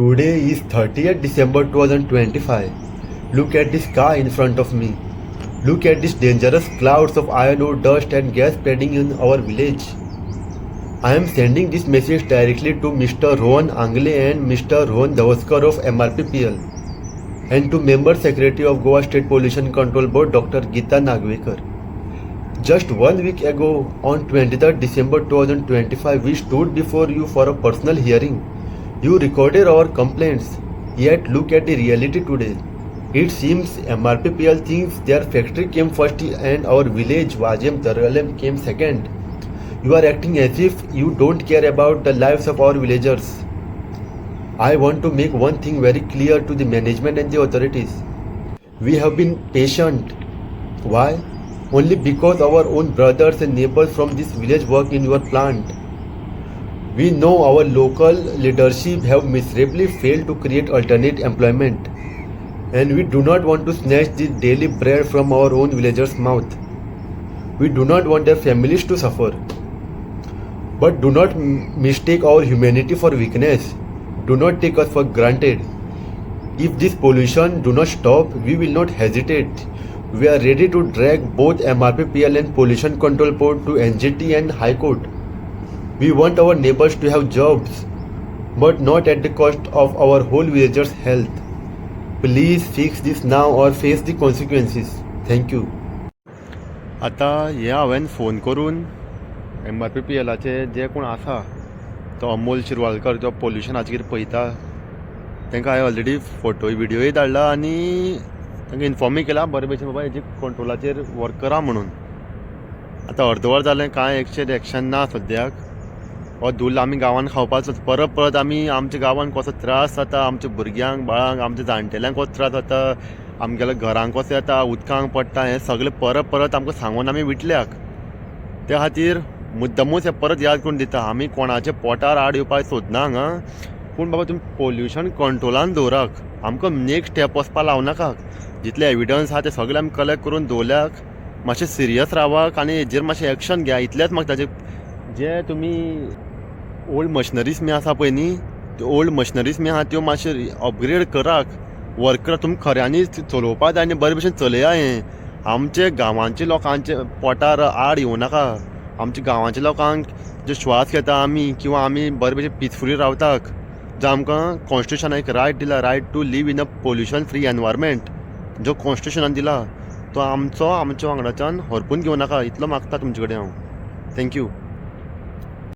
Today is 30th December 2025. Look at the sky in front of me. Look at these dangerous clouds of iron ore dust and gas spreading in our village. I am sending this message directly to Mr. Rohan Angle and Mr. Rohan Davaskar of MRPPL and to Member Secretary of Goa State Pollution Control Board Dr. Geeta Nagvekar. Just 1 week ago, on 23rd December 2025, we stood before you for a personal hearing. You recorded our complaints, yet look at the reality today. It seems MRPPL thinks their factory came first and our village Vajem Dargalem came second. You are acting as if you don't care about the lives of our villagers. I want to make one thing very clear to the management and the authorities. We have been patient. Why? Only because our own brothers and neighbors from this village work in your plant. We know our local leadership have miserably failed to create alternate employment, and we do not want to snatch the daily bread from our own villagers' mouth. We do not want their families to suffer. But do not mistake our humanity for weakness. Do not take us for granted. If this pollution do not stop, we will not hesitate. We are ready to drag both MRPPL and Pollution Control Board to NGT and High Court. We want our neighbors to have jobs, but not at the cost of our whole villagers' health. Please fix this now or face the consequences. Thank you. आता हे हांवें phone करून MRPPLचे जे कोण आसा तो अमोल शिरवाळकर जो पोल्युशनाचेर कितें पळयता तांकां हांवें ऑलरेडी फोटो व्हिडियोय धाडला आनी तांकां इन्फॉर्मूय केला बरे भशेन बाबा हेजी कंट्रोलाचेर वर्क करा म्हणून. आतां अर्दवर जालें कांय एक्शन ना सद्याक. हो धूल आमी गांवांत खावपाचो परत परत आमी आमच्या गांवांत कसो त्रास जाता, आमच्या भुरग्यांक बाळांक आमच्या जाणटेल्यांक कसो त्रास जाता, आमगेल्या घरांक कसो येता, उदकांक पडटा, हें सगळें परत परत आमकां सांगून आमी विटल्याक. त्या खातीर मुद्दमूच हें परत याद करून दिता, आमी कोणाच्या पोटार आड येवपाक सोदना हांगा. पूण बाबा तुमी पोल्युशन कंट्रोलान दवराक, आमकां नेक्स्ट स्टेप वचपाक लावनाका. जितले एविडन्स आहा ते सगळे आमी कलेक्ट करून दवरल्याक मातशें सिरियस रावाक आनी हेजेर मातशें एक्शन घ्या. इतलेंच म्हाका ताजें जे तुमी ओल्ड मशिनरीज बी आसा पळय न्ही, त्यो ओल्ड मशिनरीज बी आहा त्यो मातशे अपग्रेड कराक. वर्कर तुमी खऱ्यांनी चलोवपाक जाय आनी बरे भशेन चलया. हें आमचे गांवांच्या लोकांचे पोटार आड येवं नाका. आमच्या गांवांच्या लोकांक जो श्वास घेता आमी किंवा आमी बरे भशेन पिसफुली रावताक, जो आमकां कॉन्स्टिट्युशनान एक रायट दिला, right to live in a pollution free environment, जो कॉन्स्टिट्युशनान दिला तो आमच्या वांगडाच्यान हरपून घेवं नाका. इतलो मागता तुमचे कडेन हांव. थँक्यू.